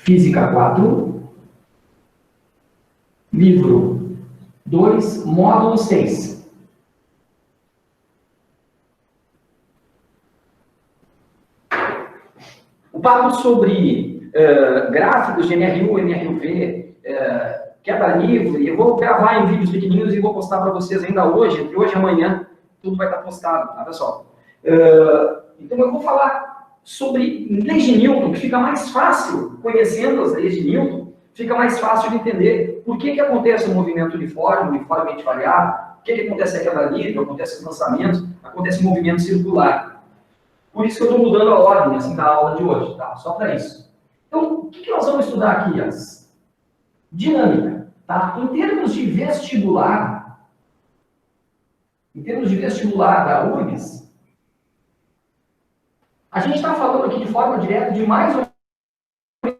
Física 4, livro 2, módulo 6. O papo sobre gráficos de NRU, NRUV, queda livre, eu vou gravar em vídeos pequenininhos e vou postar para vocês ainda hoje, entre hoje e amanhã, tudo vai estar postado, tá, pessoal? Então eu vou falar sobre leis de Newton, que fica mais fácil, conhecendo as leis de Newton, fica mais fácil de entender por que acontece o movimento uniformemente variável, por que acontece a queda livre, acontece o lançamento, acontece o movimento circular. Por isso que eu estou mudando a ordem assim, da aula de hoje, tá? Só para isso. Então, o que nós vamos estudar aqui? As dinâmica, tá? Em termos de vestibular da URGS, a gente está falando aqui de forma direta de mais ou menos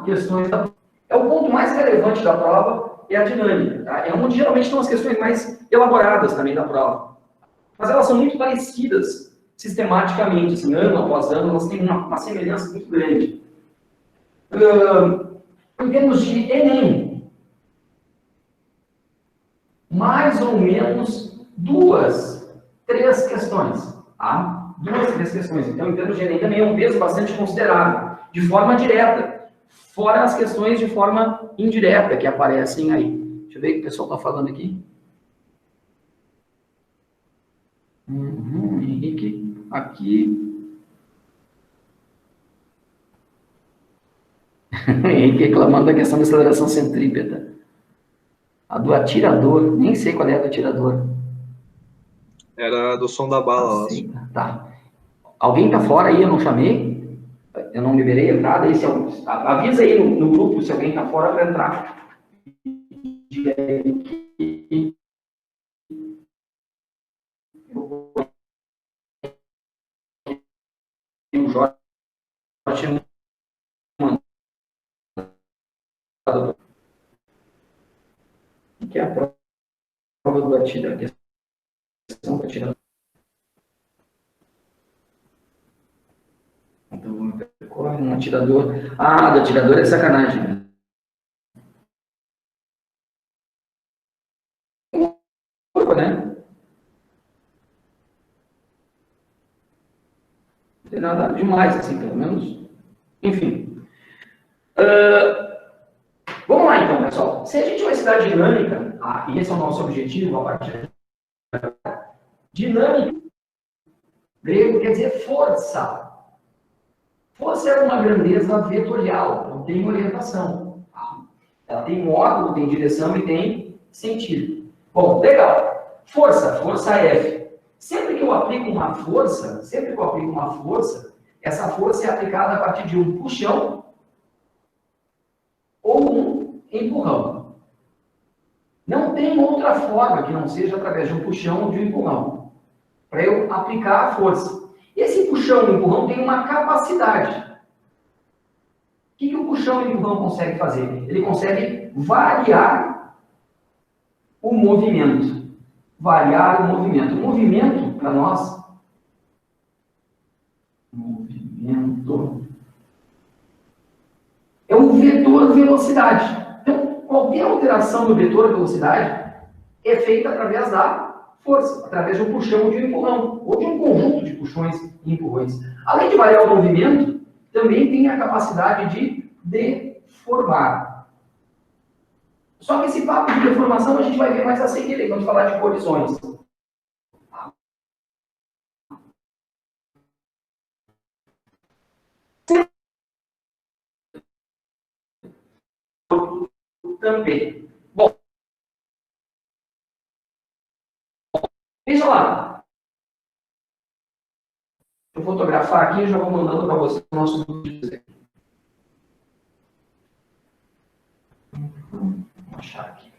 questões da prova. É o ponto mais relevante da prova, é a dinâmica, tá? É onde geralmente estão as questões mais elaboradas também da prova. Mas elas são muito parecidas sistematicamente, assim, ano após ano, elas têm uma semelhança muito grande. Em termos de Enem, mais ou menos 2, 3 questões, tá? 2, 3 questões. Então, em termos de Enem, também é um peso bastante considerável, de forma direta, fora as questões de forma indireta que aparecem aí. Deixa eu ver o que o pessoal está falando aqui. Henrique, aqui. Henrique reclamando da questão da aceleração centrípeta. A do atirador, nem sei qual é a do atirador. Era do som da bala. Tá. Alguém tá fora aí, eu não chamei? Eu não liberei a entrada? Aí, avisa aí no grupo se alguém tá fora para entrar. O Jorge que é a prova do atirador. Questão do atirador. Então, percorre um atirador. Ah, do atirador é sacanagem. Né? Não tem nada demais, assim, pelo menos. Enfim. Vamos lá, então, pessoal. Se a gente vai estudar dinâmica, e esse é o nosso objetivo, a partir de dinâmica, grego quer dizer força. Força é uma grandeza vetorial, não tem orientação. Tá? Ela tem módulo, tem direção e tem sentido. Bom, legal. Força F. Sempre que eu aplico uma força, essa força é aplicada a partir de um puxão ou um empurrão. Não tem outra forma que não seja através de um puxão ou de um empurrão, para eu aplicar a força. Esse puxão e empurrão tem uma capacidade. O que o puxão e empurrão consegue fazer? Ele consegue variar o movimento. Variar o movimento. O movimento, para nós, é o vetor velocidade. Então, qualquer alteração do vetor velocidade é feita através da força, através de um puxão ou de um empurrão, ou de um conjunto de puxões e empurrões. Além de variar o movimento, também tem a capacidade de deformar. Só que esse papo de deformação a gente vai ver mais a seguir, quando falar de colisões. Também. Bom, veja lá. Eu vou fotografar aqui e já vou mandando para vocês o nosso vídeo. Vou achar aqui.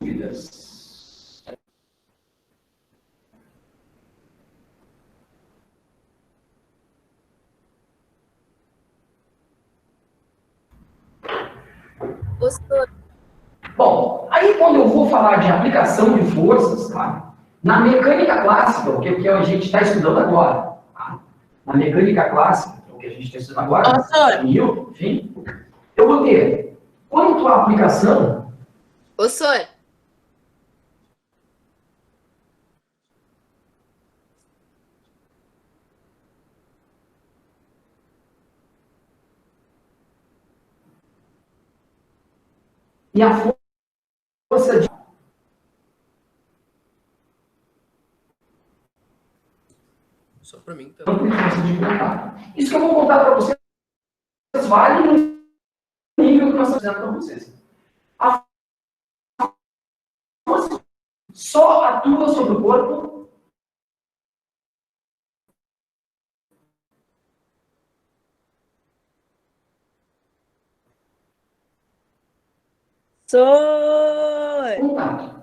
Dúvidas. Bom, aí quando eu vou falar de aplicação de forças, tá? Na mecânica clássica, o que a gente está estudando agora, tá? na mecânica clássica, que é o que a gente está estudando agora, Professor. Newton, enfim, eu vou ter, quanto à aplicação... Professor. E a força de... Só para mim, tá? Isso que eu vou contar para vocês vale no nível que nós estamos dizendo para vocês. A força só atua sobre o corpo contato.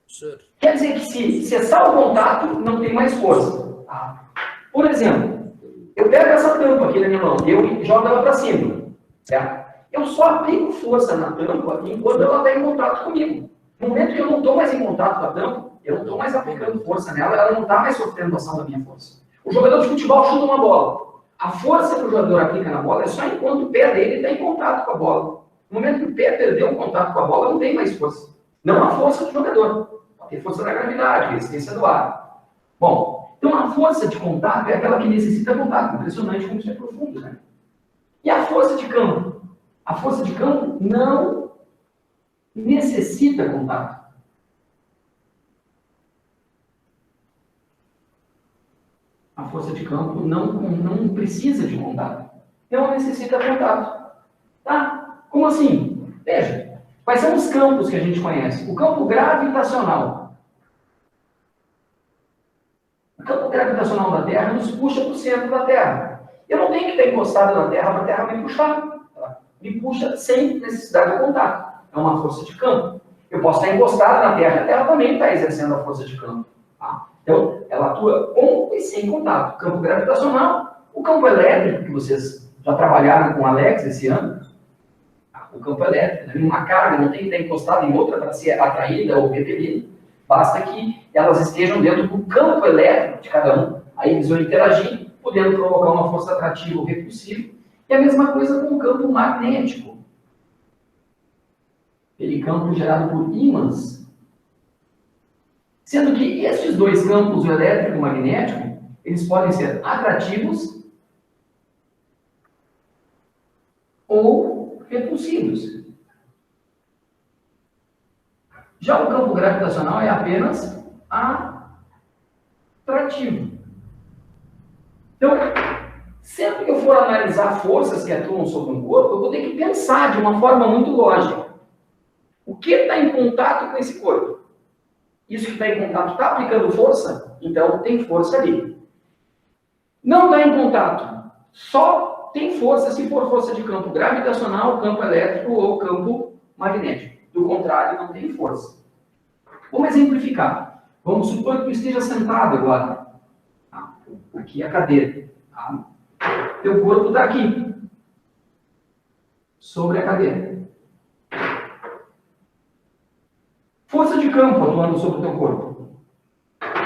Professor. Quer dizer que se cessar o contato, não tem mais força. Tá? Por exemplo, eu pego essa tampa aqui na minha mão, eu jogo ela para cima, certo? Eu só aplico força na tampa enquanto ela está em contato comigo. No momento que eu não estou mais em contato com a tampa, eu não estou mais aplicando força nela, ela não está mais sofrendo ação da minha força. O jogador de futebol chuta uma bola. A força que o jogador aplica na bola é só enquanto o pé dele está em contato com a bola. No momento que o pé perdeu o contato com a bola, não tem mais força. Não a força do jogador. Tem força da gravidade, resistência do ar. Bom, então a força de contato é aquela que necessita contato. Impressionante como isso é profundo, né? E a força de campo? A força de campo não necessita contato. A força de campo não precisa de contato. Não necessita contato. Tá? Como assim? Veja, quais são os campos que a gente conhece? O campo gravitacional. O campo gravitacional da Terra nos puxa para o centro da Terra. Eu não tenho que estar encostado na Terra para a Terra me puxar. Tá? Me puxa sem necessidade de contato. É uma força de campo. Eu posso estar encostado na Terra, a Terra também está exercendo a força de campo. Tá? Então, ela atua com e sem contato. O campo gravitacional, o campo elétrico, que vocês já trabalharam com o Alex esse ano, o campo elétrico, uma carga não tem que estar encostada em outra para ser atraída ou repelida, basta que elas estejam dentro do campo elétrico de cada um, aí eles vão interagir, podendo provocar uma força atrativa ou repulsiva, e a mesma coisa com o campo magnético. Aquele campo gerado por ímãs. Sendo que esses dois campos, o elétrico e o magnético, eles podem ser atrativos ou repulsivos. Já o campo gravitacional é apenas atrativo. Então, sempre que eu for analisar forças que atuam sobre um corpo, eu vou ter que pensar de uma forma muito lógica. O que está em contato com esse corpo? Isso que está em contato está aplicando força? Então tem força ali. Não está em contato. Só tem força se for força de campo gravitacional, campo elétrico ou campo magnético. Do contrário, não tem força. Vamos exemplificar. Vamos supor que tu esteja sentado agora. Aqui é a cadeira. Teu corpo está aqui. Sobre a cadeira. Força de campo atuando sobre o teu corpo.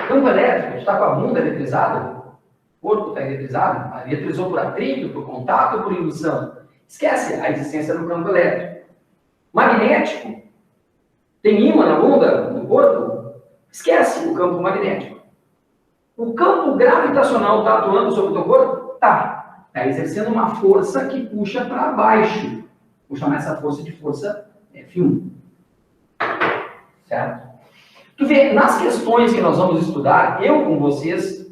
Campo elétrico, está com a bunda eletrizada, o corpo está eletrizado, eletrizou por atrito, por contato ou por indução. Esquece a existência do campo elétrico. Magnético, tem ímã na bunda, no corpo, esquece o campo magnético. O campo gravitacional está atuando sobre o teu corpo? Tá. Está exercendo uma força que puxa para baixo. Vou chamar essa força de força F1. Certo? Tu vê, nas questões que nós vamos estudar, eu com vocês,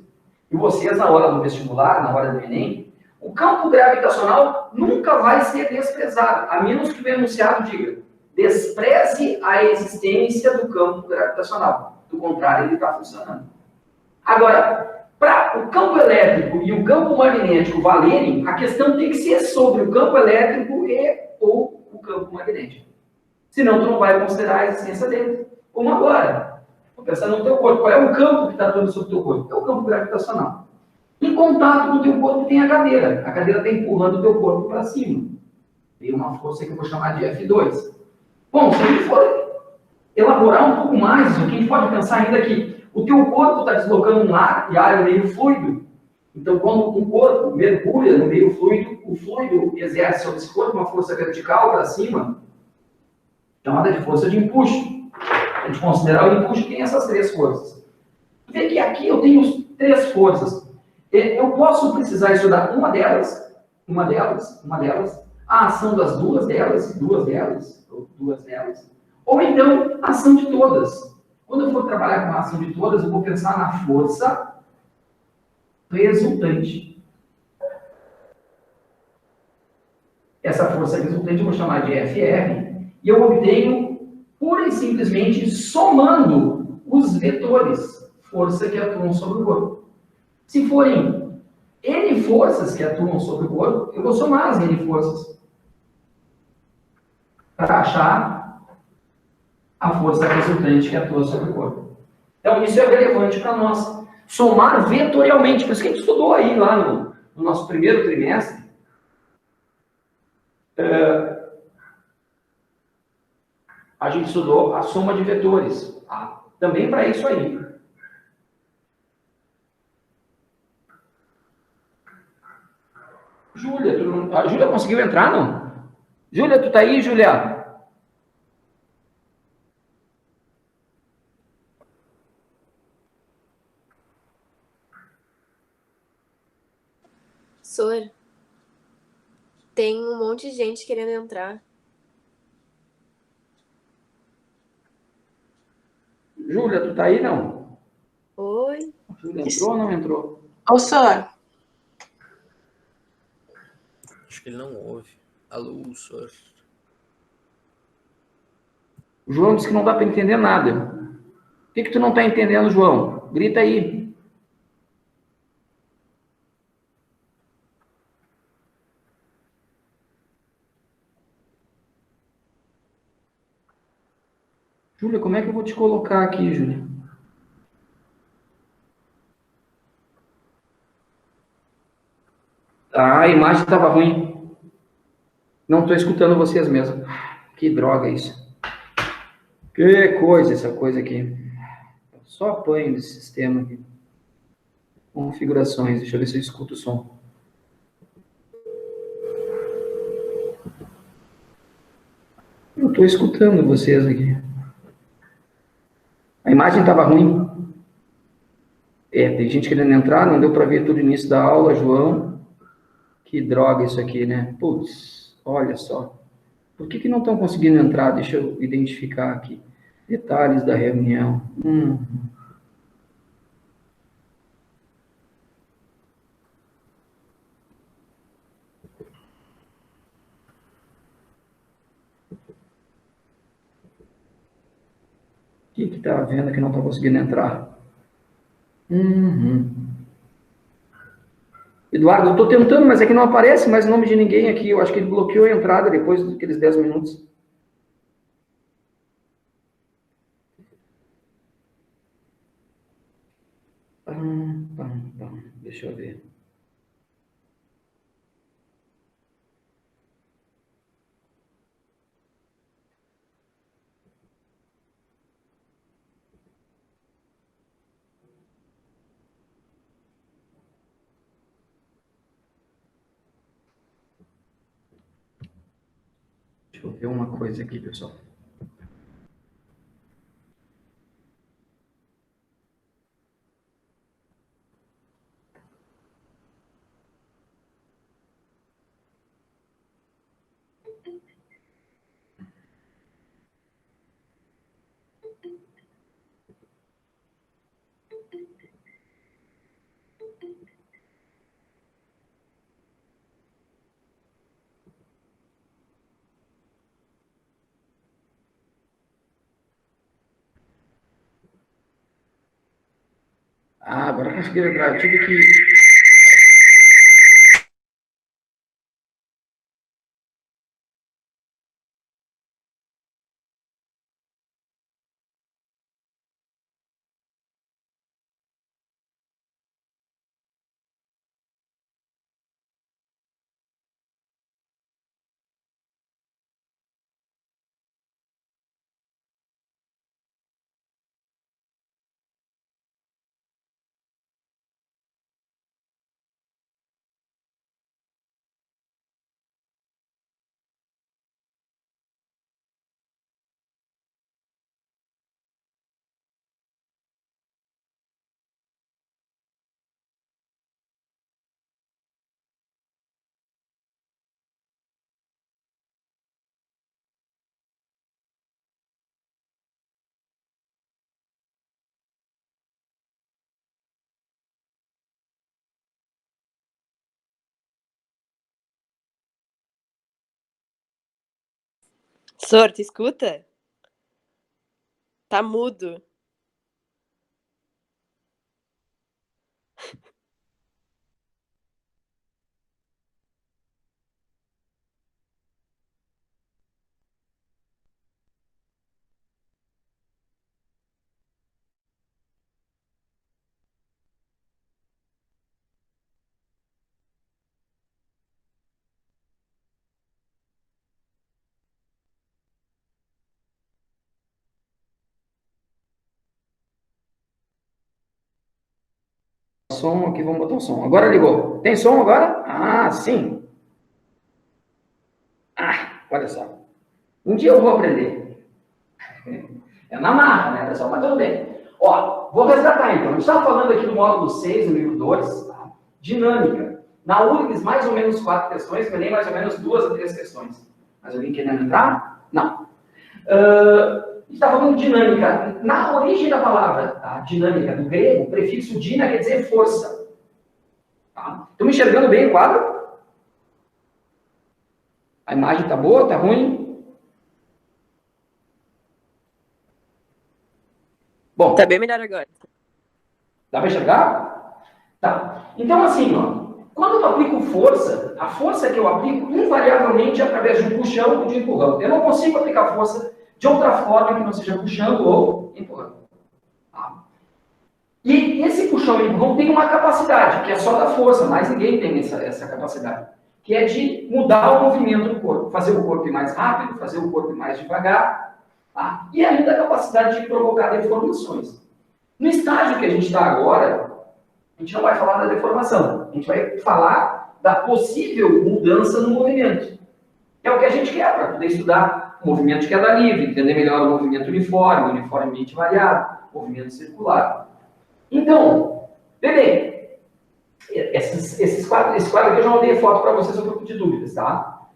e vocês na hora do vestibular, na hora do Enem, o campo gravitacional nunca vai ser desprezado, a menos que o enunciado diga, despreze a existência do campo gravitacional. Do contrário, ele está funcionando. Agora, para o campo elétrico e o campo magnético valerem, a questão tem que ser sobre o campo elétrico e ou o campo magnético. Senão, tu não vai considerar a existência dele. Como agora. Vou pensar no teu corpo. Qual é o campo que está atuando sobre o teu corpo? É o campo gravitacional. Em contato com o teu corpo tem a cadeira. A cadeira está empurrando o teu corpo para cima. Tem uma força que eu vou chamar de F2. Bom, se a gente for elaborar um pouco mais, o que a gente pode pensar ainda é que o teu corpo está deslocando um ar, e ar é meio fluido, Então, quando um corpo mergulha no meio fluido, o fluido exerce sobre esse corpo uma força vertical para cima, chamada de força de empuxo. A gente considerar o empuxo tem essas três forças. Vê que aqui eu tenho três forças. Eu posso precisar estudar uma delas, a ação das duas delas, ou então a ação de todas. Quando eu for trabalhar com a ação de todas, eu vou pensar na força resultante. Essa força resultante eu vou chamar de FR, e eu obtenho pura e simplesmente somando os vetores, força que atuam sobre o corpo. Se forem N forças que atuam sobre o corpo, eu vou somar as N forças para achar a força resultante que atua sobre o corpo. Então, isso é relevante para nós. Somar vetorialmente. Por isso que a gente estudou aí lá no nosso primeiro trimestre. A gente estudou a soma de vetores. Tá? Também para isso aí. Júlia, a Júlia conseguiu entrar, não? Júlia, tu tá aí, Júlia? Professor, tem um monte de gente querendo entrar. Júlia, tu tá aí, não? Oi? Júlia entrou ou não entrou? Ô, senhor, Acho que ele não ouve. Alô, senhor. O João disse que não dá para entender nada. O que tu não tá entendendo, João? Grita aí. Júlia, como é que eu vou te colocar aqui, Júlia? Ah, a imagem estava ruim. Não estou escutando vocês mesmo. Que droga isso. Que coisa essa coisa aqui. Só apanho desse sistema aqui. Configurações. Deixa eu ver se eu escuto o som. Eu estou escutando vocês aqui. A imagem estava ruim. Tem gente querendo entrar, não deu para ver tudo no início da aula, João. Que droga isso aqui, né? Putz, olha só. Por que não estão conseguindo entrar? Deixa eu identificar aqui. Detalhes da reunião. O que está vendo que não está conseguindo entrar? Eduardo, eu estou tentando, mas é que não aparece mais o nome de ninguém aqui. Eu acho que ele bloqueou a entrada depois daqueles 10 minutos. Deixa eu ver. Deixa eu ver uma coisa aqui, pessoal. Agora consegui entrar. Eu tive que Sor, tu escuta? Tá mudo. Som aqui, vamos botar o som. Agora ligou. Tem som agora? Ah, sim. Ah, olha só. Um dia eu vou aprender. É na marra, né, pessoal? Mas tudo bem. Ó, vou resgatar então. A gente estava falando aqui do módulo 6, no livro 2, tá? Dinâmica. Na URGS, mais ou menos 4 questões, mas nem mais ou menos 2 a 3 questões. Mas alguém querendo entrar? Não. A gente está falando de dinâmica. Na origem da palavra, tá? Dinâmica, do grego, o prefixo dina quer dizer força. Tá? Estão me enxergando bem o quadro? A imagem está boa? Está ruim? Bom, Tá bem melhor agora. dá para enxergar? Tá. Então, assim, ó, quando eu aplico força, a força que eu aplico, invariavelmente, é através de um puxão ou de um empurrão. Eu não consigo aplicar força de outra forma que não seja puxando ou empurrando. Tá? E esse puxão e empurrão tem uma capacidade, que é só da força, mas ninguém tem essa capacidade, que é de mudar o movimento do corpo, fazer o corpo ir mais rápido, fazer o corpo ir mais devagar, tá? E ainda a capacidade de provocar deformações. No estágio que a gente está agora, a gente não vai falar da deformação, a gente vai falar da possível mudança no movimento. É o que a gente quer para poder estudar o movimento de queda livre, entender melhor o movimento uniforme, uniformemente variado, movimento circular. Então, bem, esse quadro aqui eu já mandei foto para vocês, sobre o grupo de dúvidas, tá?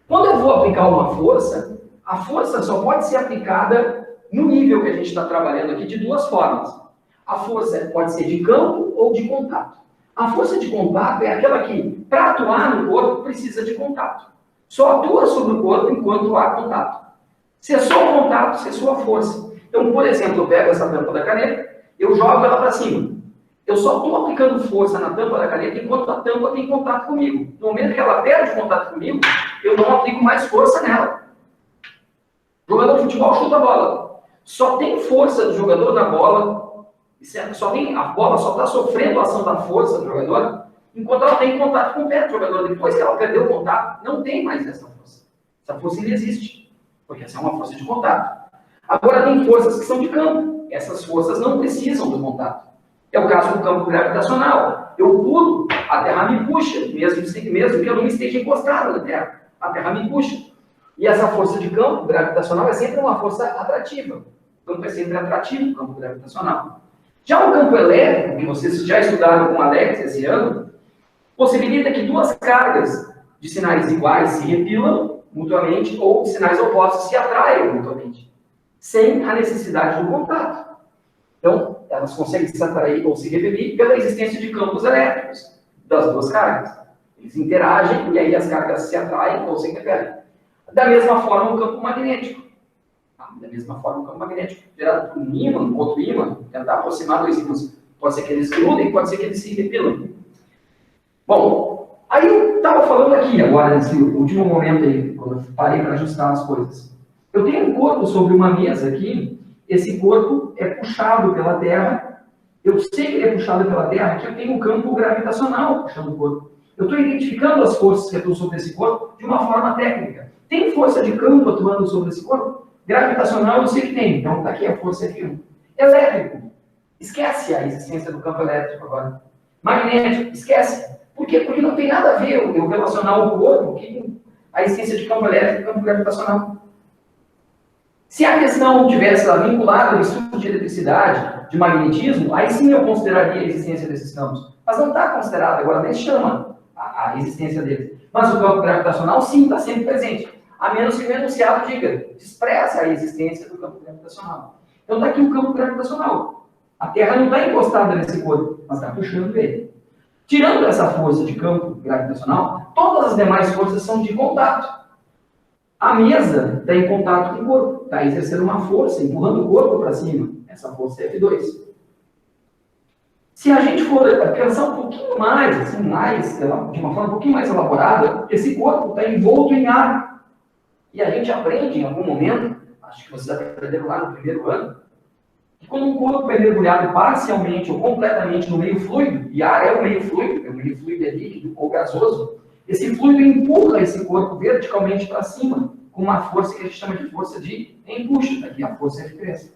Quando eu vou aplicar uma força, a força só pode ser aplicada no nível que a gente está trabalhando aqui de duas formas. A força pode ser de campo ou de contato. A força de contato é aquela que, para atuar no corpo, precisa de contato. Só atua sobre o corpo enquanto há contato. Cessou o contato, cessou a força. Então, por exemplo, eu pego essa tampa da caneta, eu jogo ela para cima. Eu só estou aplicando força na tampa da caneta enquanto a tampa tem contato comigo. No momento que ela perde contato comigo, eu não aplico mais força nela. O jogador de futebol chuta a bola. Só tem força do jogador na bola, a bola só está sofrendo a ação da força do jogador enquanto ela tem contato com o pé do jogador. Depois que ela perdeu o contato, não tem mais essa força. Essa força não existe, porque essa é uma força de contato. Agora tem forças que são de campo. Essas forças não precisam do contato. É o caso do campo gravitacional. Eu pulo, a Terra me puxa, mesmo que eu não esteja encostado na Terra. A Terra me puxa. E essa força de campo gravitacional é sempre uma força atrativa. O campo é sempre atrativo, o campo gravitacional. Já o campo elétrico, que vocês já estudaram com Alex esse ano, possibilita que duas cargas de sinais iguais se repilam mutuamente ou sinais opostos se atraiam mutuamente, sem a necessidade do contato. Então, elas conseguem se atrair ou se repelir pela existência de campos elétricos das duas cargas. Eles interagem e aí as cargas se atraem ou se repelem. Da mesma forma, o campo magnético. Da mesma forma, o campo magnético gerado por um ímã, outro ímã, tentar aproximar dois ímãs. Pode ser que eles grudem, pode ser que eles se repelam. Bom, aí eu estava falando aqui agora, nesse último momento aí, quando eu parei para ajustar as coisas. Eu tenho um corpo sobre uma mesa aqui, esse corpo é puxado pela Terra. Eu sei que ele é puxado pela Terra, que eu tenho um campo gravitacional puxando o corpo. Eu estou identificando as forças que atuam sobre esse corpo de uma forma técnica. Tem força de campo atuando sobre esse corpo? Gravitacional eu sei que tem, então está aqui a força F1. Elétrico, esquece a existência do campo elétrico agora. Magnético, esquece. Por quê? Porque não tem nada a ver eu relacionar o corpo com a existência de campo elétrico e campo gravitacional. Se a questão tivesse vinculada ao estudo de eletricidade, de magnetismo, aí sim eu consideraria a existência desses campos. Mas não está considerado, agora nem chama a existência deles. Mas o campo gravitacional sim está sempre presente. A menos que o enunciado diga, despreza a existência do campo gravitacional. Então está aqui o campo gravitacional. A Terra não está encostada nesse corpo, mas está puxando ele. Tirando essa força de campo gravitacional, todas as demais forças são de contato. A mesa está em contato com o corpo, está exercendo uma força, empurrando o corpo para cima. Essa força é F2. Se a gente for pensar um pouquinho mais, assim, de uma forma um pouquinho mais elaborada, esse corpo está envolto em ar. E a gente aprende em algum momento, acho que vocês aprenderam lá no primeiro ano, que quando um corpo é mergulhado parcialmente ou completamente no meio fluido, e ar é o meio fluido é líquido ou gasoso, esse fluido empurra esse corpo verticalmente para cima, com uma força que a gente chama de força de empuxo, aqui a força F3.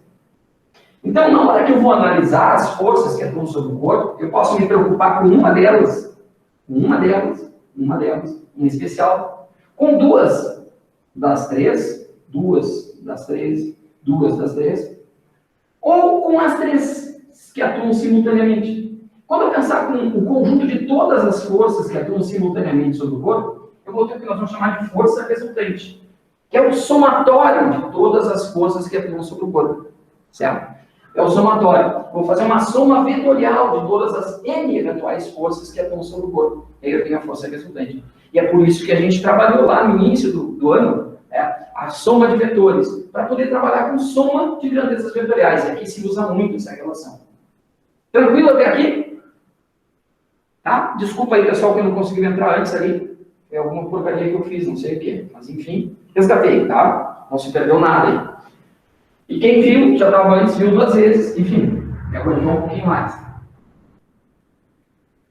Então, na hora que eu vou analisar as forças que atuam sobre o corpo, eu posso me preocupar com uma delas, em especial, com duas das três, ou com as três que atuam simultaneamente. Quando eu pensar com o conjunto de todas as forças que atuam simultaneamente sobre o corpo, eu vou ter o que nós vamos chamar de força resultante, que é o somatório de todas as forças que atuam sobre o corpo, certo? É o somatório. Vou fazer uma soma vetorial de todas as N eventuais forças que atuam sobre o corpo. E aí eu tenho a força resultante. E é por isso que a gente trabalhou lá no início do ano, a soma de vetores, para poder trabalhar com soma de grandezas vetoriais. E aqui se usa muito essa relação. Tranquilo até aqui? Tá? Desculpa aí, pessoal, que eu não consegui entrar antes ali. É alguma porcaria que eu fiz, não sei o quê. Mas, enfim, resgatei, tá? Não se perdeu nada aí. E quem viu, já estava antes, viu 2 vezes, enfim, me aguentou um pouquinho mais. O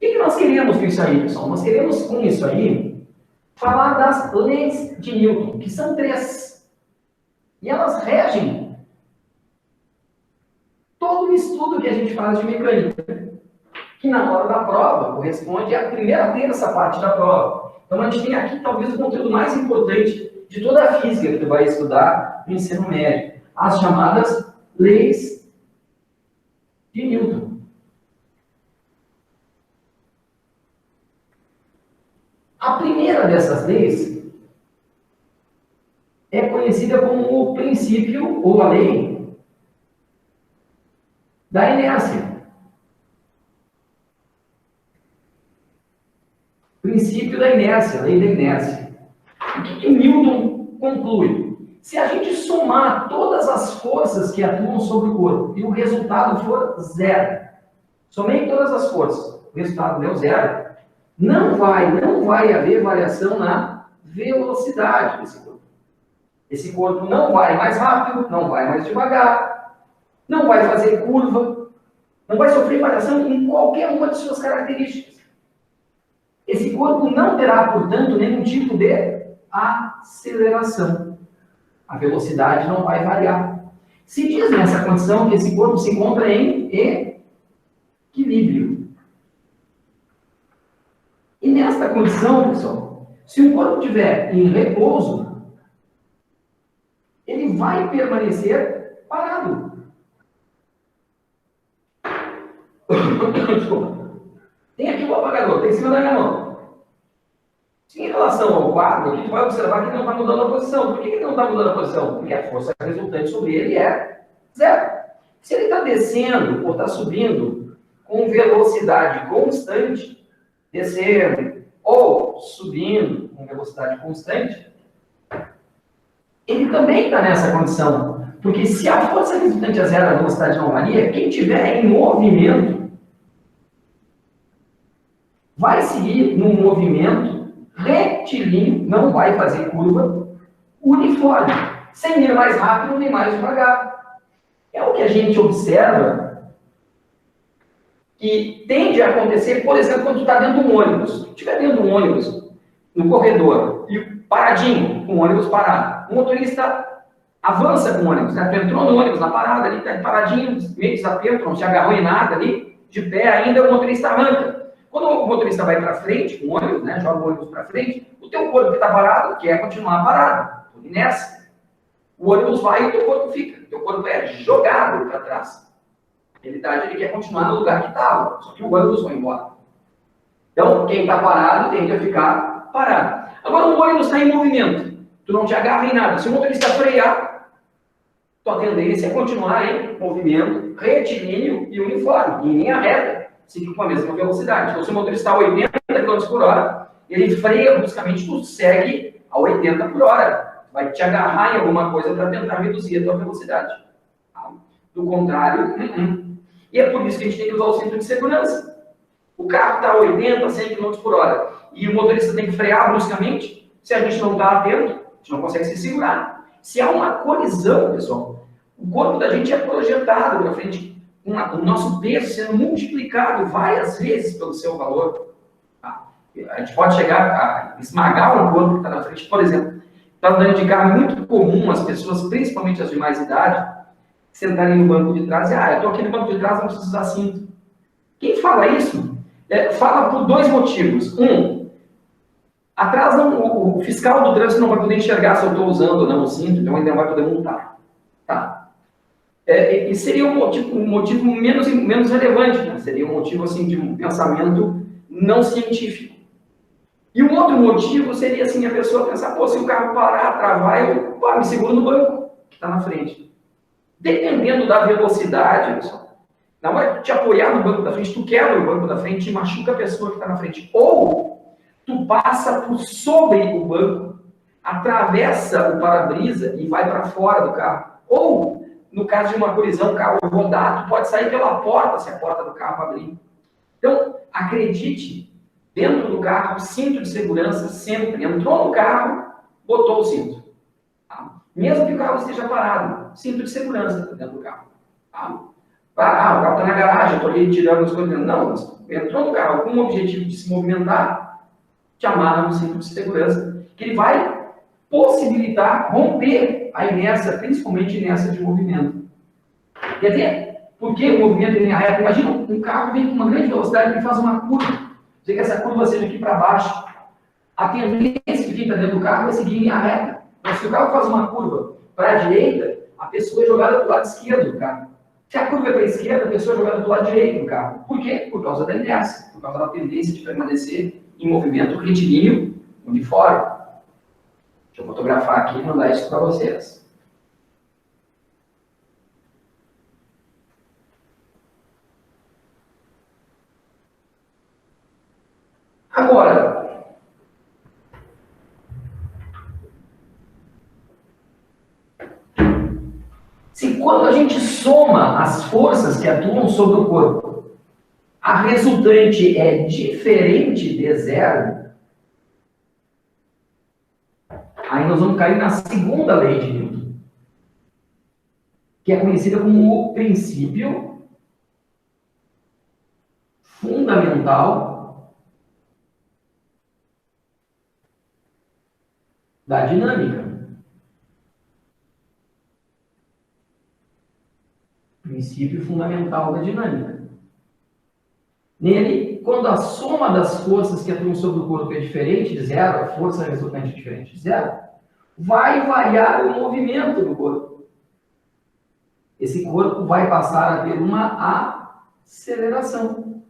que nós queríamos com isso aí, pessoal? Nós queremos com isso aí falar das leis de Newton, que são 3. E elas regem todo o estudo que a gente faz de mecânica, que na hora da prova corresponde à primeira terça parte da prova. Então a gente tem aqui talvez o conteúdo mais importante de toda a física que tu vai estudar no ensino médio. As chamadas leis de Newton. A primeira dessas leis é conhecida como o princípio ou a lei da inércia. Princípio da inércia, lei da inércia. O que Newton conclui? Se a gente somar todas as forças que atuam sobre o corpo e o resultado for 0, somei todas as forças, o resultado deu 0, não vai haver variação na velocidade desse corpo. Esse corpo não vai mais rápido, não vai mais devagar, não vai fazer curva, não vai sofrer variação em qualquer uma de suas características. Esse corpo não terá, portanto, nenhum tipo de aceleração. A velocidade não vai variar. Se diz nessa condição que esse corpo se encontra em equilíbrio. E nesta condição, pessoal, se o corpo estiver em repouso, ele vai permanecer parado. Desculpa. Tem aqui o apagador, está em cima da minha mão. Em relação ao quadro, a gente vai observar que ele não está mudando a posição. Por que ele não está mudando a posição? Porque a força resultante sobre ele é 0. Se ele está descendo ou está subindo com velocidade constante, descendo ou subindo com velocidade constante, ele também está nessa condição. Porque se a força resultante é 0, a velocidade não varia, quem estiver em movimento vai seguir num movimento retilíneo, não vai fazer curva uniforme, sem ir mais rápido nem mais devagar. É o que a gente observa que tende a acontecer, por exemplo, quando tu está dentro de um ônibus. Se tu estiver dentro de um ônibus, no corredor, e paradinho, com o ônibus parado, o motorista avança com o ônibus, né? Tu entrou no ônibus, na parada ali, está paradinho, meio desatento, não se agarrou em nada ali, de pé ainda, o motorista arranca. Quando o motorista vai para frente, com o ônibus, né, joga o ônibus para frente, o teu corpo que está parado quer continuar parado, inércia. O ônibus vai e o teu corpo fica. O teu corpo é jogado para trás. Ele quer continuar no lugar que estava, só que o ônibus vai embora. Então, quem está parado tende a ficar parado. Agora, o ônibus está em movimento. Tu não te agarra em nada. Se o motorista frear, tua tendência é continuar em movimento retilíneo e uniforme, em linha reta, seguindo com a mesma velocidade. Então, se o motorista está a 80 km por hora, ele freia bruscamente, tu segue a 80 por hora. vai te agarrar em alguma coisa para tentar reduzir a tua velocidade. Tá? Do contrário, E é por isso que a gente tem que usar o cinto de segurança. O carro está a 80, 100 km por hora e o motorista tem que frear bruscamente. Se a gente não está atento, a gente não consegue se segurar. Se há uma colisão, pessoal, o corpo da gente é projetado para frente, o nosso peso sendo multiplicado várias vezes pelo seu valor. Tá? A gente pode chegar a esmagar um corpo que está na frente. Por exemplo, está andando de carro, muito comum as pessoas, principalmente as de mais idade, sentarem no banco de trás e, eu estou aqui no banco de trás, não preciso usar cinto. Quem fala isso, fala por dois motivos. Atrás o fiscal do trânsito não vai poder enxergar se eu estou usando ou não o cinto, então ele não vai poder multar. Tá? E seria um motivo menos relevante, né? Seria um motivo assim, de um pensamento não científico. E um outro motivo seria assim, a pessoa pensar, se o carro parar, travar, eu me seguro no banco que está na frente. Dependendo da velocidade, pessoal, na hora de te apoiar no banco da frente, tu quebra o banco da frente e machuca a pessoa que está na frente. Ou tu passa por sobre o banco, atravessa o para-brisa e vai para fora do carro. Ou, no caso de uma colisão, o carro rodar, tu pode sair pela porta, se a porta do carro abrir. Então, acredite, dentro do carro, cinto de segurança sempre. Entrou no carro, botou o cinto. Tá? Mesmo que o carro esteja parado, cinto de segurança dentro do carro. Tá? O carro está na garagem, estou ali tirando as coisas. Não, entrou no carro com o objetivo de se movimentar, te amarra no cinto de segurança, que ele vai possibilitar romper a inércia, principalmente inércia de movimento. Quer dizer, porque o movimento em linha reta, imagina um carro vem com uma grande velocidade e faz uma curva. Dizer que essa curva seja aqui para baixo. A tendência que fica dentro do carro é seguir em linha reta. Mas se o carro faz uma curva para a direita, a pessoa é jogada para o lado esquerdo do carro. Se a curva é para a esquerda, a pessoa é jogada para o lado direito do carro. Por quê? Por causa da inércia, por causa da tendência de permanecer em movimento retilíneo uniforme. Deixa eu fotografar aqui e mandar isso para vocês. Agora, se quando a gente soma as forças que atuam sobre o corpo, a resultante é diferente de zero, aí nós vamos cair na segunda lei de Newton, que é conhecida como o princípio fundamental da dinâmica. Princípio fundamental da dinâmica. Nele, quando a soma das forças que atuam sobre o corpo é diferente de zero, a força resultante é diferente de zero, vai variar o movimento do corpo. Esse corpo vai passar a ter uma aceleração.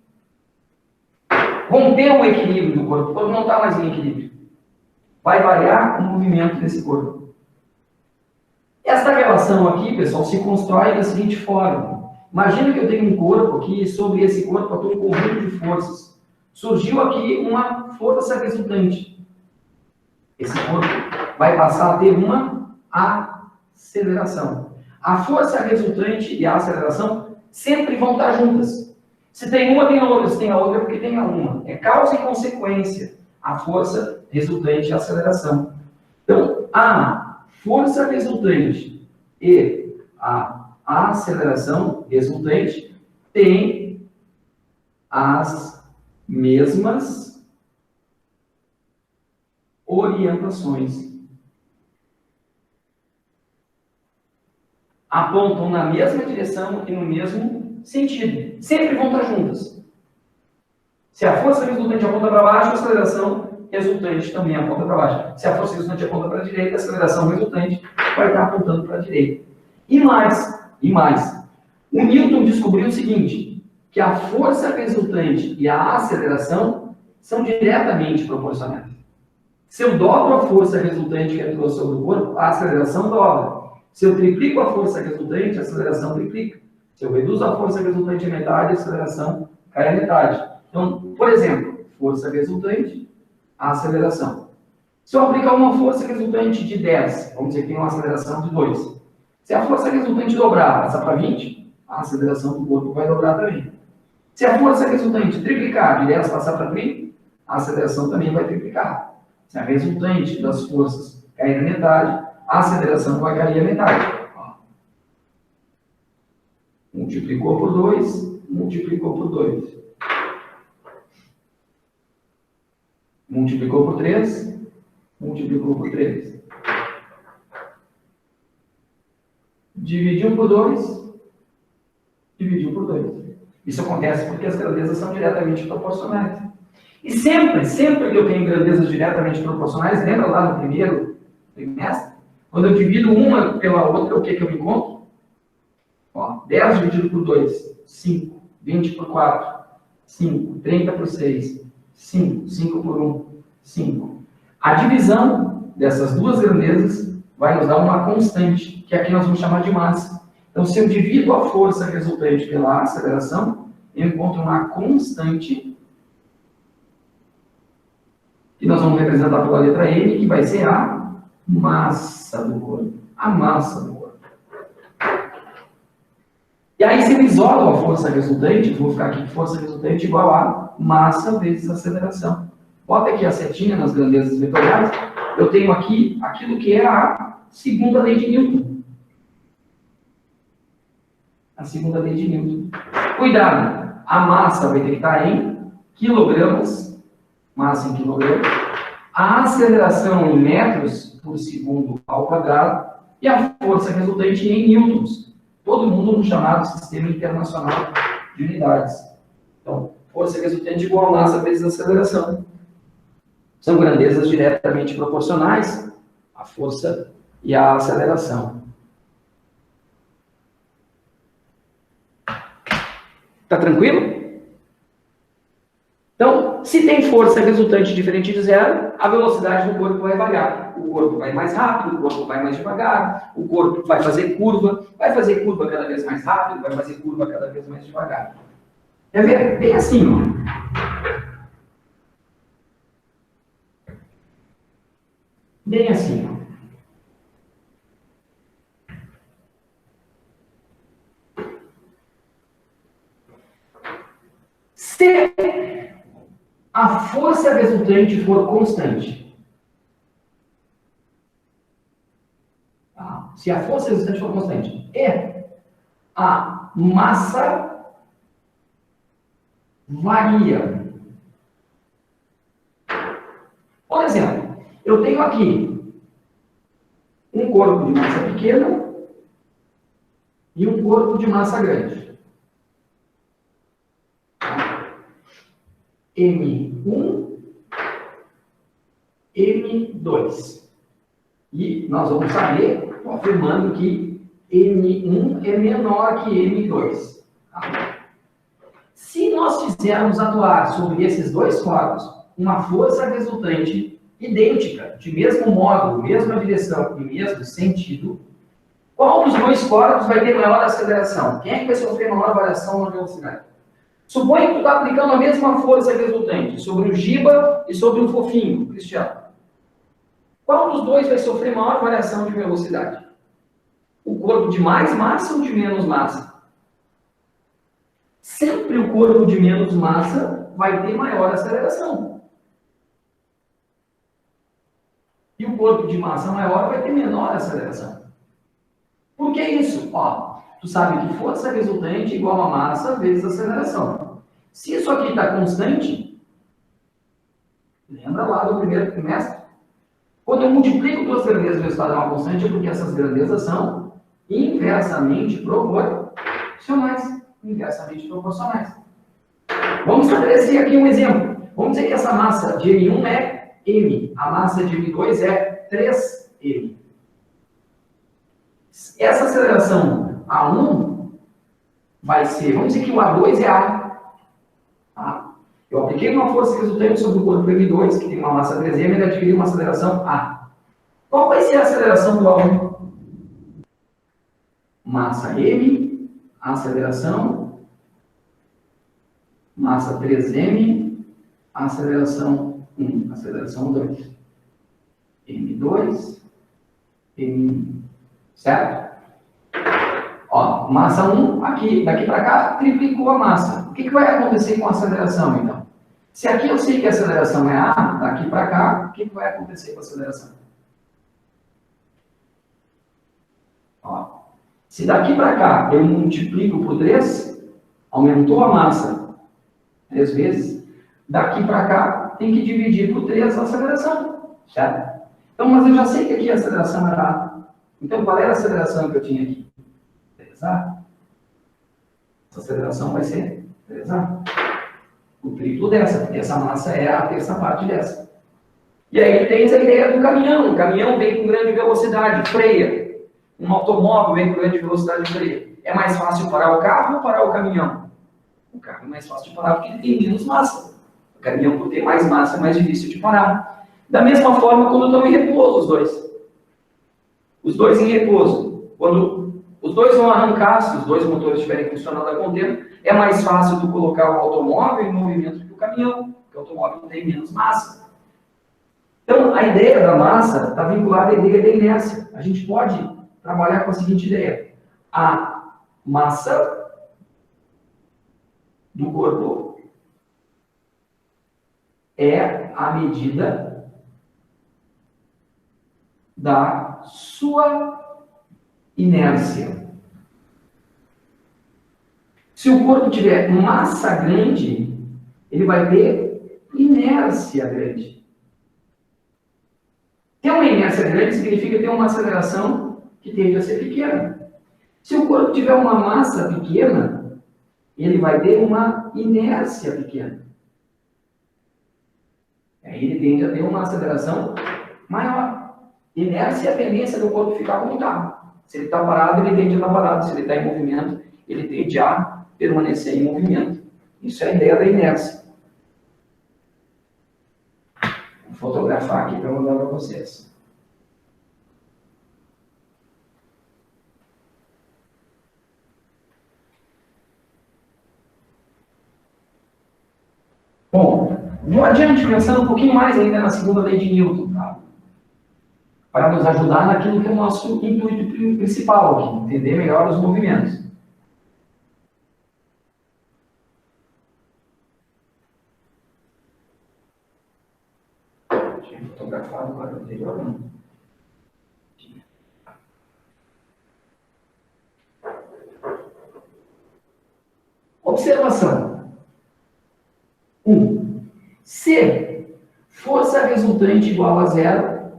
Rompeu o equilíbrio do corpo, o corpo não está mais em equilíbrio. Vai variar o movimento desse corpo. Essa relação aqui, pessoal, se constrói da seguinte forma. Imagina que eu tenho um corpo aqui e sobre esse corpo atua um conjunto de forças. Surgiu aqui uma força resultante. Esse corpo vai passar a ter uma aceleração. A força resultante e a aceleração sempre vão estar juntas. Se tem uma, tem a outra. Se tem a outra, é porque tem a uma. É causa e consequência. A força resultante e a aceleração. Então, a força resultante e a aceleração resultante têm as mesmas orientações. Apontam na mesma direção e no mesmo sentido. Sempre vão estar juntas. Se a força resultante aponta para baixo, a aceleração resultante também aponta para baixo. Se a força resultante aponta para a direita, a aceleração resultante vai estar apontando para a direita. E mais. O Newton descobriu o seguinte, que a força resultante e a aceleração são diretamente proporcionais. Se eu dobro a força resultante que atua sobre o corpo, a aceleração dobra. Se eu triplico a força resultante, a aceleração triplica. Se eu reduzo a força resultante a metade, a aceleração cai a metade. Então, por exemplo, força resultante, a aceleração. Se eu aplicar uma força resultante de 10, vamos dizer que tem uma aceleração de 2. Se a força resultante dobrar, passar para 20, a aceleração do corpo vai dobrar também. Se a força resultante triplicar, de 10 passar para 30, a aceleração também vai triplicar. Se a resultante das forças cair na metade, a aceleração vai cair a metade. Ó. Multiplicou por 2, multiplicou por 2. Multiplicou por 3, multiplicou por 3. Dividiu por 2, dividiu por 2. Isso acontece porque as grandezas são diretamente proporcionais. E sempre que eu tenho grandezas diretamente proporcionais, lembra lá no primeiro trimestre? Quando eu divido uma pela outra, o que eu encontro? Ó, 10 dividido por 2, 5. 20 por 4, 5. 30 por 6, 5. 5 por 1, 5. A divisão dessas duas grandezas vai nos dar uma constante, que aqui nós vamos chamar de massa. Então, se eu divido a força resultante pela aceleração, eu encontro uma constante, que nós vamos representar pela letra M, que vai ser a massa do corpo. A massa do corpo. E aí, se eu isolo a força resultante, vou ficar aqui, força resultante igual a massa vezes aceleração. Bota aqui a setinha nas grandezas vetoriais. Eu tenho aqui aquilo que é a segunda lei de Newton. A segunda lei de Newton. Cuidado, a massa vai ter que estar em quilogramas, massa em quilogramas, a aceleração em metros por segundo ao quadrado e a força resultante em newtons. Todo mundo no chamado Sistema Internacional de Unidades. Então, força resultante igual a massa vezes aceleração. São grandezas diretamente proporcionais, a força e a aceleração. Tá tranquilo? Então, se tem força resultante diferente de zero, a velocidade do corpo vai variar. O corpo vai mais rápido, o corpo vai mais devagar, o corpo vai fazer curva cada vez mais rápido, vai fazer curva cada vez mais devagar. É bem assim, ó. Bem assim, ó. Se a força resultante for constante, se a força resultante for constante, a massa varia. Por exemplo, eu tenho aqui um corpo de massa pequena e um corpo de massa grande. M1, M2. E nós vamos saber, afirmando que M1 é menor que M2. Se nós fizermos atuar sobre esses dois corpos uma força resultante idêntica, de mesmo modo, mesma direção e mesmo sentido, qual dos dois corpos vai ter maior aceleração? Quem é que vai sofrer maior variação na velocidade? Suponha que tu está aplicando a mesma força resultante sobre o Giba e sobre o Fofinho, Cristiano. Qual dos dois vai sofrer maior variação de velocidade? O corpo de mais massa ou de menos massa? Sempre o corpo de menos massa vai ter maior aceleração. E o corpo de massa maior vai ter menor aceleração. Por que isso? Ó, tu sabe que força resultante é igual a massa vezes aceleração. Se isso aqui está constante, lembra lá do primeiro trimestre? Quando eu multiplico duas grandezas e o resultado é uma constante, é porque essas grandezas são inversamente proporcionais. Inversamente proporcionais. Vamos estabelecer aqui um exemplo. Vamos dizer que essa massa de M1 é M, a massa de M2 é 3M. Essa aceleração A1 vai ser, vamos dizer que o A2 é A. Eu apliquei uma força resultante sobre o corpo M2, que tem uma massa 3M, e adquiri uma aceleração A. Qual vai ser a aceleração do A1? Massa M, aceleração, massa 3M, aceleração 1, aceleração 2. M2, M1, certo? Ó, massa 1, aqui, daqui para cá, triplicou a massa. O que vai acontecer com a aceleração, então? Se aqui eu sei que a aceleração é A, daqui para cá, o que vai acontecer com a aceleração? Ó, se daqui para cá eu multiplico por 3, aumentou a massa 3 vezes, daqui para cá tem que dividir por 3 a aceleração, certo? Então, mas eu já sei que aqui a aceleração era A. Então, qual era a aceleração que eu tinha aqui? 3A. Essa aceleração vai ser 3A. O triplo dessa, porque essa massa é a terça parte dessa. E aí tem a ideia do caminhão. O caminhão vem com grande velocidade, freia. Um automóvel vem com grande velocidade e freia. É mais fácil parar o carro ou parar o caminhão? O carro é mais fácil de parar porque ele tem menos massa. O caminhão, por ter mais massa, é mais difícil de parar. Da mesma forma, quando estão em repouso os dois. Os dois em repouso. Quando os dois vão arrancar, se os dois motores estiverem funcionando a contento, é mais fácil tu colocar o automóvel em movimento do que o caminhão, porque o automóvel tem menos massa. Então, a ideia da massa está vinculada à ideia da inércia. A gente pode trabalhar com a seguinte ideia. A massa do corpo é a medida da sua inércia. Se o corpo tiver massa grande, ele vai ter inércia grande. Ter uma inércia grande significa ter uma aceleração que tende a ser pequena. Se o corpo tiver uma massa pequena, ele vai ter uma inércia pequena. Aí ele tende a ter uma aceleração maior. Inércia é a tendência do corpo ficar como está. Se ele está parado, ele tende a estar parado. Se ele está em movimento, ele tende a permanecer em movimento. Isso é a ideia da inércia. Vou fotografar aqui para mandar para vocês. Bom, vou adiante pensando um pouquinho mais ainda na segunda lei de Newton, tá? Para nos ajudar naquilo que é o nosso intuito principal aqui, entender melhor os movimentos. Tinha fotografado o quadro anterior, não? Observação. 1. Se força resultante igual a 0,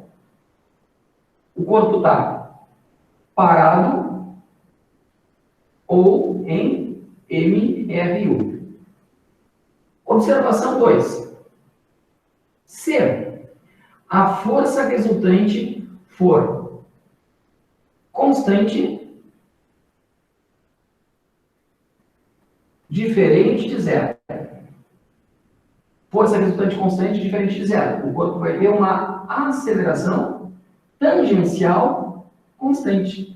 o corpo está parado ou em MRU. Observação 2. Se a força resultante for constante, diferente de 0. Força resultante constante diferente de 0. O corpo vai ter uma aceleração tangencial constante.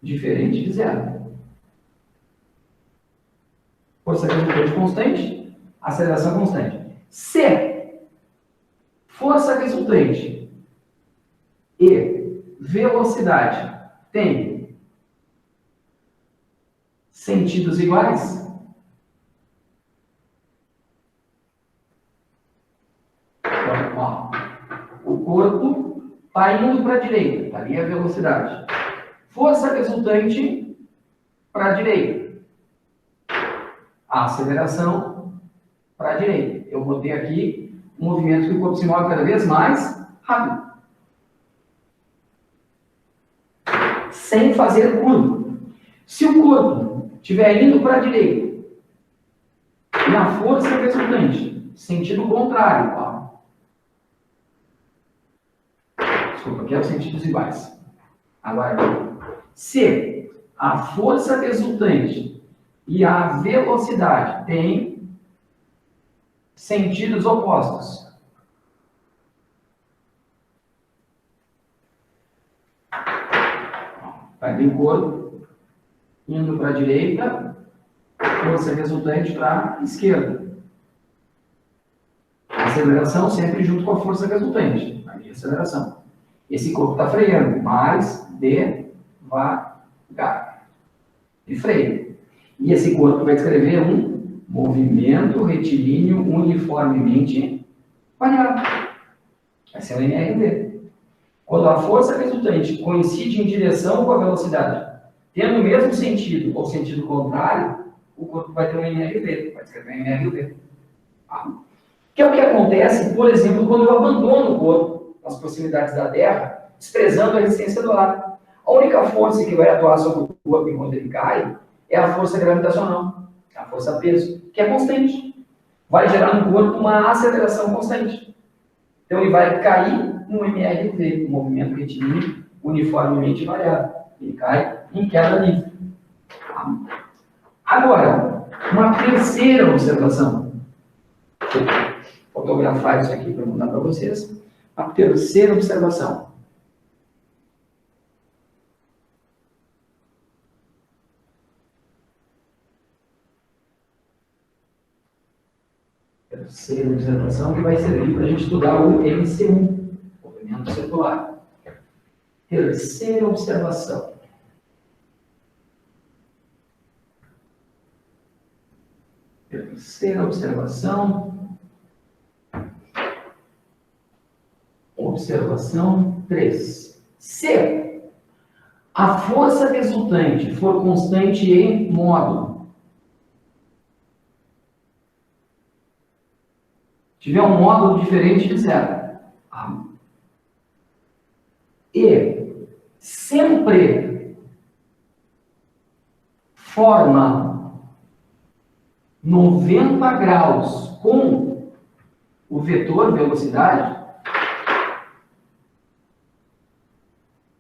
Diferente de 0. Força resultante constante, aceleração constante. Se força resultante e velocidade têm sentidos iguais, o corpo está indo para a direita, está ali a velocidade. Força resultante para a direita. A aceleração para a direita. Eu botei aqui um movimento que o corpo se move cada vez mais rápido. Sem fazer curva. Se o corpo estiver indo para a direita, e a força resultante, sentido contrário, ó. Desculpa, aqui é os sentidos iguais. Agora, se a força resultante e a velocidade têm sentidos opostos, vai vir o corpo indo para a direita, força resultante para a esquerda. A aceleração sempre junto com a força resultante. Aí, aceleração. Esse corpo está freando, mais devagar. E freia. E esse corpo vai descrever um movimento retilíneo uniformemente variável. Esse é o MRV. Quando a força resultante coincide em direção com a velocidade, tendo o mesmo sentido ou sentido contrário, o corpo vai ter um MRV, vai escrever um MRV. Que é o que acontece, por exemplo, quando eu abandono o corpo nas proximidades da Terra, desprezando a resistência do ar. A única força que vai atuar sobre o corpo enquanto ele cai é a força gravitacional, a força peso, que é constante. Vai gerar no corpo uma aceleração constante. Então ele vai cair no MRV, um movimento retilíneo uniformemente variável. Ele cai em queda livre. Agora, uma terceira observação. Vou fotografar isso aqui para mandar para vocês. A terceira observação. Terceira observação que vai servir para a gente estudar o MC1, movimento circular. Terceira observação. Terceira observação. Observação 3. Se a força resultante for constante em módulo, tiver um módulo diferente de zero, e sempre forma 90 graus com o vetor velocidade,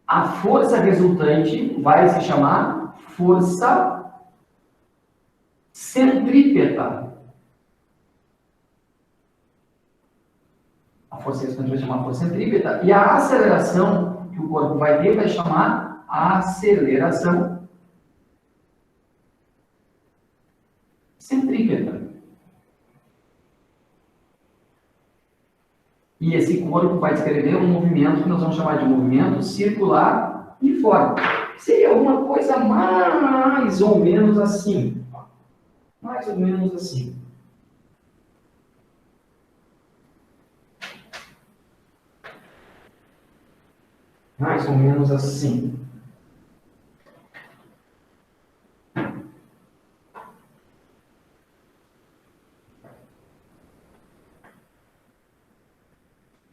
a força resultante vai se chamar força centrípeta. A força resultante vai chamar força centrípeta e a aceleração que o corpo vai ter vai chamar aceleração centrípeta. E esse corpo vai descrever um movimento que nós vamos chamar de movimento circular uniforme. Seria alguma coisa mais ou menos assim. Mais ou menos assim. Mais ou menos assim.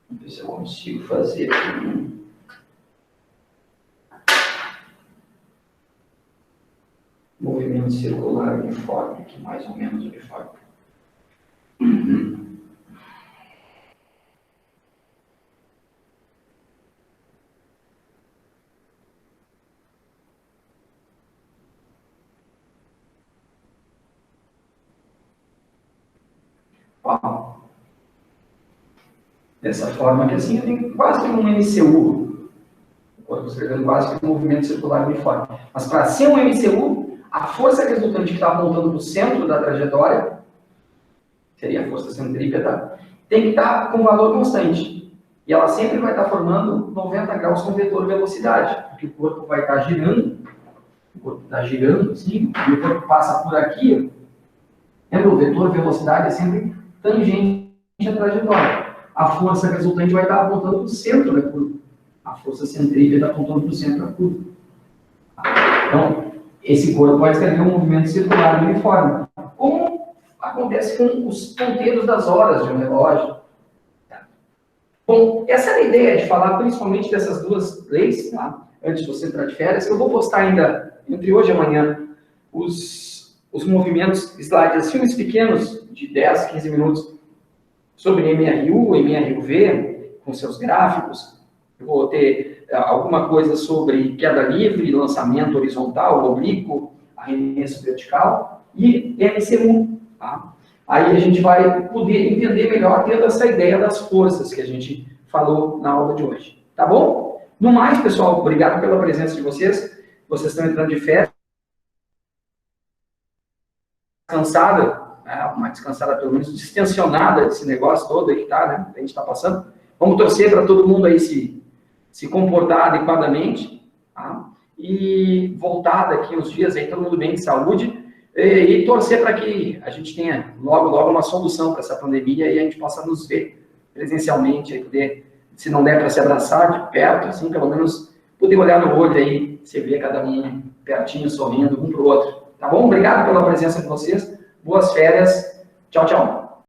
Vamos ver se eu consigo fazer aqui. Movimento circular uniforme, aqui mais ou menos uniforme. Ó. Dessa forma que assim, eu tenho quase um MCU. O corpo escrevendo quase que um movimento circular uniforme. Mas para ser um MCU, a força resultante que está apontando para o centro da trajetória, seria a força centrípeta, tem que estar com valor constante. E ela sempre vai estar formando 90 graus com vetor velocidade, porque o corpo vai estar girando, o corpo está girando assim, e o corpo passa por aqui. Lembra, o vetor velocidade é sempre tangente à trajetória. A força resultante vai estar apontando para o centro da curva. A força centrípeta apontando para o centro da curva. Então, esse corpo vai escrever um movimento circular uniforme. Como acontece com os ponteiros das horas de um relógio. Bom, essa é a ideia de falar principalmente dessas duas leis, tá? Antes de você entrar de férias. Eu vou postar ainda, entre hoje e amanhã, os movimentos, slides, filmes pequenos de 10, 15 minutos sobre MRU, MRUV, com seus gráficos. Eu vou ter alguma coisa sobre queda livre, lançamento horizontal, oblíquo, arremesso vertical e MCU. Tá? Aí a gente vai poder entender melhor tendo essa ideia das forças que a gente falou na aula de hoje. Tá bom? No mais, pessoal, obrigado pela presença de vocês. Vocês estão entrando de férias. Cansada, uma descansada, pelo menos distensionada desse negócio todo aí que tá, né? A gente está passando. Vamos torcer para todo mundo aí se comportar adequadamente, tá? E voltar daqui uns dias aí, todo mundo bem de saúde, e torcer para que a gente tenha logo, logo uma solução para essa pandemia e a gente possa nos ver presencialmente, aí poder, se não der para se abraçar de perto, assim, pelo menos poder olhar no olho aí, você vê cada um pertinho, sorrindo um para o outro. Tá bom? Obrigado pela presença de vocês. Boas férias. Tchau, tchau.